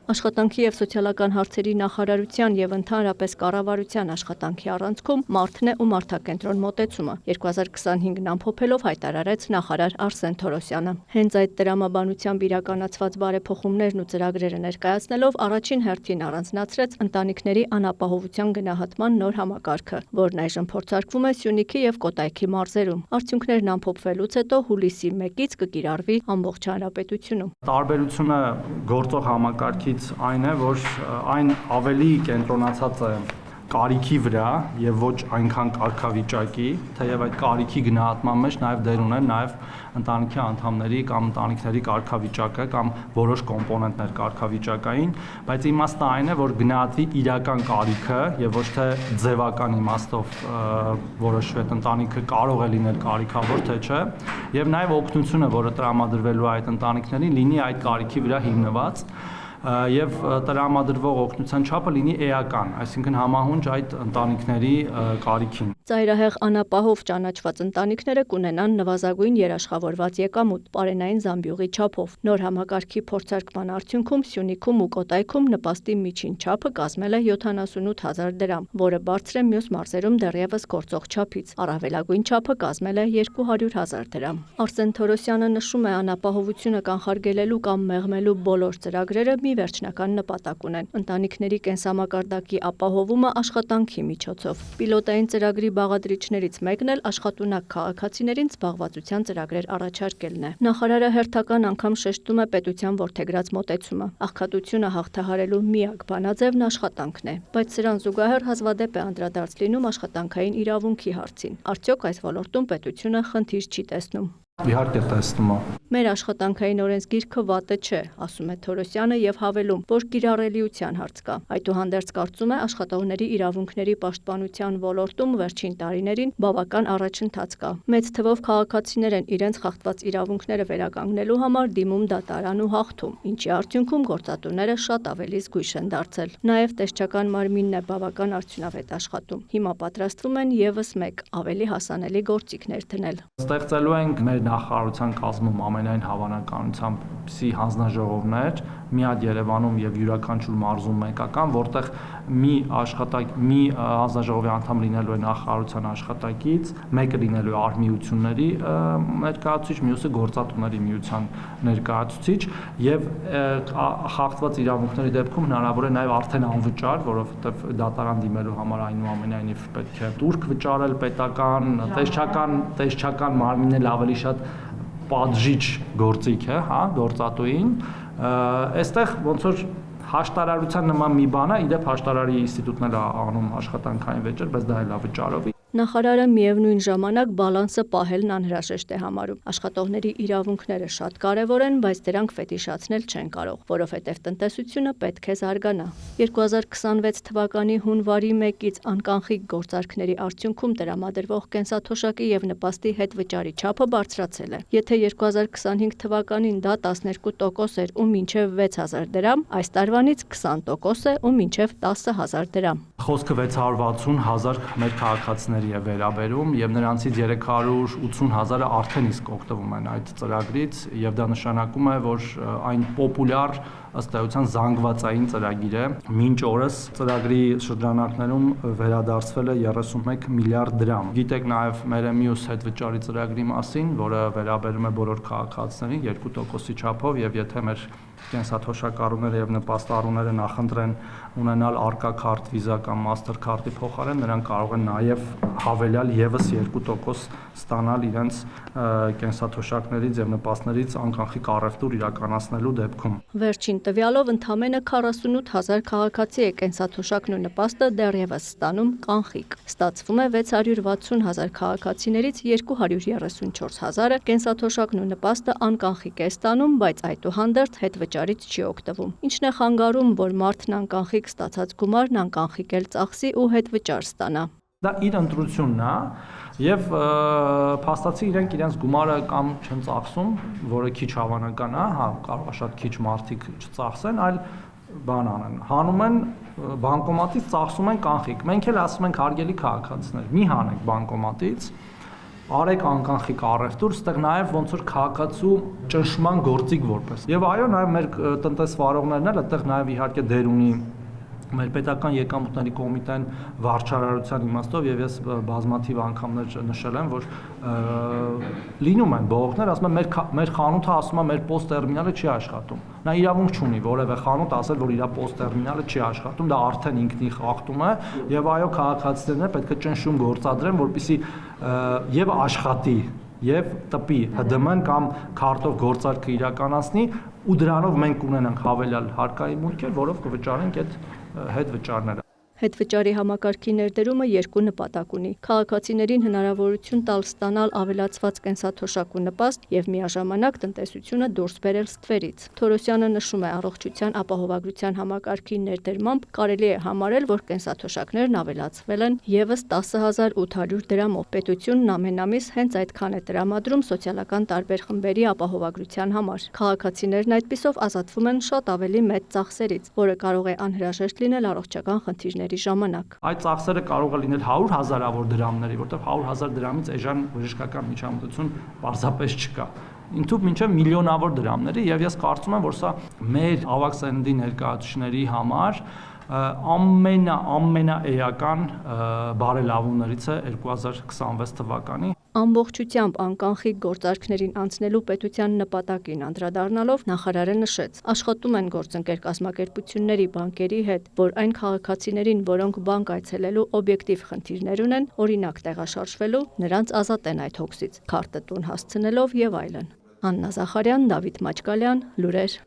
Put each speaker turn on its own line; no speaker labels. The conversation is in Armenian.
Աշխատանքի և սոցիալական հարցերի նախարարության և ընդհանրապես կառավարության աշխատանքի առանցքում մարդն է ու մարդակենտրոն մոտեցումը 2025-ն ամփոփելով հայտարարեց նախարար Արսեն Թորոսյանը։ Հենց այդ տրամաբանությամբ իրականացված բարեփոխումներն ու ծրագրերը ներկայացնելով առաջին հերթին առանձնացրեց ընտանիքների անապահովության գնահատման նոր համակարգը, որն այժմ փորձարկվում է Սյունիքի և Կոտայքի մարզերում։ Արդյունքներն ամփոփվելուց հետո հուլիսի 1-ից կկիրառվի ամբողջ հանրապետությունում։
Տարբերությունը գործող համակարգից այն է, որ այն ավելի կենտրոնացած է կարիքի վրա եւ ոչ այնքան կարգավիճակի, թեև այդ կարիքի գնահատման մեջ նաեւ դեր ունեն նաեւ ընտանիքի անդամների կամ ընտանիքների կարգավիճակը կամ որոշ կոմպոնենտներ կարգավիճակային, բայց իմաստը այն է, որ գնահատվի իրական կարիքը եւ ոչ թե ձևական իմաստով որոշվի այդ ընտանիքը կարող է լինել կարիքավոր թե չէ, եւ նաեւ օգնությունը, որը տրամադրվելու է այդ ընտանիքներին, լինի այդ կարիքի վրա հիմնված եւ տրամադրվող օգնության չափը լինի էական, այսինքն համահունչ այդ ընտանիքների կարիքին։
Ծայրահեղ անապահով ճանաչված ընտանիքները կունենան նվազագույն երաշխավորված եկամուտ պարենային զամբյուղի չափով։ Նոր համակարգի փորձարկման արդյունքում Սյունիքում ու Կոտայքում նպաստի միջին չափը կազմել է 78,000 դրամ, որը բարձր է մյուս մարզերում դեռևս գործող չափից։ Առավելագույն չափը կազմել է 200,000 դրամ։ Արսեն Թորոսյանը նշում է, անապահովությունը կանխարգելելու կամ մեղմելու բոլոր ծրագրերը մի վերջնական նպատակ ունեն՝ ընտանիքների կենսամակարդակի ապահովումը աշխատանքի միջոցով։ Պիլոտային ծրագրի բաղադրիչներից մեկն էլ աշխատունակ քաղաքացիներին զբաղվածության ծրագրեր առաջարկելն է։ Նախարարը հերթական անգամ շեշտում է պետության որդեգրած մոտեցումը։ Աղքատությունը հաղթահարելու միակ բանաձևն աշխատանքն է, բայց սրան զուգահեռ հազվադեպ է անդրադարձ լինում աշխատանքային իրավունքի հարցին։ Արդյոք այս ոլորտում պետությունը խնդիր չի տեսնում։
Իհարկե տեսնում է։
Մեր աշխատանքային օրենսգիրքը վատը չէ, ասում է Թորոսյանը եւ հավելում, որ կիրառելիության հարց կա։ Այդուհանդերձ կարծում է աշխատողների իրավունքների պաշտպանության ոլորտում վերջին տարիներին բավական առաջընթաց կա։ Մեծ թվով քաղաքացիներ են իրենց խախտված իրավունքները վերականգնելու համար դիմում դատարան ու հաղթում, ինչի արդյունքում գործատուները շատ ավելի զգույշ են դարձել։ Նաեւ տեսչական մարմինն է բավական արդյունավետ աշխատում։ Հիմա պատրաստվում են եւս մեկ ավելի հասանելի գործիքներ դնել։
Ստեղծելու ենք մեր նախարարության կազմում ամենայն հավանականությամբ հանձնաժողովներ, մի հատ Երևանում եւ յուրաքանչյուր մարզում մեկական, որտեղ մի հանձնաժողովի անդամ լինելու է նախարարության աշխատակից, մեկը լինելու է արհմիությունների ներկայացուցիչ, մյուսը գործատուների միության ներկայացուցիչ եւ խախտված իրավունքների դեպքում հնարավոր է նաեւ արդեն անվճար, որովհետեւ դատարան դիմելու համար այնուամենայնիվ պետք է տուրք վճարել պետական, տեսչական մարմինն էլ ավելի շատ պատժիչ գործիք է, հա, գործատուին, այստեղ ոնց որ հաշտարարության նման մի բան է, իդեպ հաշտարարի ինստիտուտն էլ անում աշխատանքային վեճեր, բայց դա էլ է վճարով։
Նախարարը միևնույն ժամանակ բալանսը պահելն անհրաժեշտ է համարում։ Աշխատողների իրավունքները շատ կարևոր են, բայց դրանք ֆետիշացնել չեն կարող, որովհետև տնտեսությունը պետք է զարգանա։ 2026 թվականի հունվարի 1-ից անկանխիկ գործարքների արդյունքում տրամադրվող կենսաթոշակի եւ նպաստի հետ վճարի չափը բարձրացել է։ Եթե 2025 թվականին դա 12% էր ու մինչև 6000 դրամ, այս տարվանից 20% է ու մինչև 10000 դրամ։
Խոսքը 660,000 մեր քաղաքացիների է վերաբերում եւ նրանցից 380,000-ը արդեն իսկ օգտվում են այդ ծրագրից եւ դա նշանակում է, որ այն պոպուլյար ըստ էության զանգվածային ծրագիր է։ Մինչ օրս ծրագրի շրջանակներում վերադարձվել է 31 միլիարդ դրամ։ Գիտեք նաեւ մեր մյուս հետվճարի ծրագրի մասին, որը վերաբերում է բոլոր քաղաքացիներին 2%-ի չափով եւ եթե մեր կենսաթոշակառուները եւ նպաստառուները նախընտրեն ունենալ Arca Card, Visa կամ Mastercard-ի փոխարեն, նրանք կարող են նաեւ հավելյալ եւս 2% ստանալ իրենց կենսաթոշակներից եւ նպաստներից անկանխիկ առևտուր իրականացնելու դեպքում։
Վերջին տվյալով ընդամենը 48000 քաղաքացի է կենսաթոշակն ու նպաստը դեռևս ստանում կանխիկ։ Ստացվում է 660,000 քաղաքացիներից 234,000-ը կենսաթոշակն ու նպաստը անկանխիկ է ստանում, բայց այդուհանդերձ հետվճարից չի օգտվում։ Ինչն է խանգարում, որ մարդն անկանխիկ ստացած գումարն անկանխիկ էլ ծախսի ու հետվճար ստանա։
Դա իր ընտրությունն է եւ փաստացի իրենց գումարը կամ չեն ծախսում, որը քիչ հավանական է, հա, կարող է շատ քիչ մարդիկ չծախսեն, այլ բան անեն, հանում են բանկոմատից ծախսում են կանխիկ։ Մենք էլ ասում ենք հարգելի քաղաքացիներ, մի հանեք բանկոմատից, արեք անկանխիկ առևտուր, ստեղ նաև ոնց որ քաղաքացու ճնշման գործիք որպես։ Եվ այո, նաև մեր տնտեսվարողներն էլ այդտեղ նաև իհարկե դեր ունի մեր պետական եկամուտների կոմիտեն վարչարարության իմաստով եւ ես բազմաթիվ անգամներ նշել եմ, որ լինում են բողոքներ, ասում են մեր խանութը ասում է մեր post տերմինալը չի աշխատում։ Նա իրավունք չունի որևէ խանութ ասել, որ իր post տերմինալը չի աշխատում, դա արդեն ինքնին խախտում է եւ այո, քաղաքացիներն պետք է ճնշում գործադրեն, որպեսզի եւ աշխատի եւ տպի ՀԴՄ-ն կամ քարտով գործարքը իրականացնի ու դրանով մենք ունենանք հավելյալ հարկային մուտքեր, որով կվճարենք այդ հետվճարները։
Հետվճարի համակարգի ներդրումը երկու նպատակ ունի՝ քաղաքացիներին հնարավորություն տալ ստանալ ավելացված կենսաթոշակու նպաստ եւ միաժամանակ տնտեսությունը դուրս բերել ստվերից։ Թորոսյանը նշում է, առողջության ապահովագրության համակարգի ներդրմամբ կարելի է համարել, որ կենսաթոշակներն ավելացվել են եւս 10,800 դրամով։ Պետությունն ամեն ամիս հենց այդքան է տրամադրում սոցիալական տարբեր խմբերի ապահովագրության համար։ Քաղաքացիներն այդպիսով ազատվում են շատ ավելի մեծ ծախսերից, որը կարող է անհրաժեշտ լինել առողջական խնդիրների ժամանակ։
Այդ ծախսերը կարող է լինել 100,000-ավոր դրամների, որտեղ 100,000 դրամից էժան բժշկական միջամտություն պարզապես չկա։ Ինքնուրույն մինչև միլիոնավոր դրամների եւ ես կարծում եմ, որ սա մեր ավագ սերնդի ներկայացուցիչների համար ամենաէական բարելավումներից է 2026 թվականի։
Ամբողջությամբ անկանխիկ գործարքներին անցնելու պետության նպատակին անդրադառնալով նախարարը նշեց, աշխատում են գործընկեր կազմակերպությունների բանկերի հետ, որ այն քաղաքացիներին, որոնք բանկ այցելելու օբյեկտիվ խնդիրներ ունեն, օրինակ տեղաշարժվելու, նրանց ազատեն այդ հոգսից, քարտը տուն հասցնելով եւ այլն։ Աննա Զախարյան, Դավիթ Մաչկալյան, Լուրեր։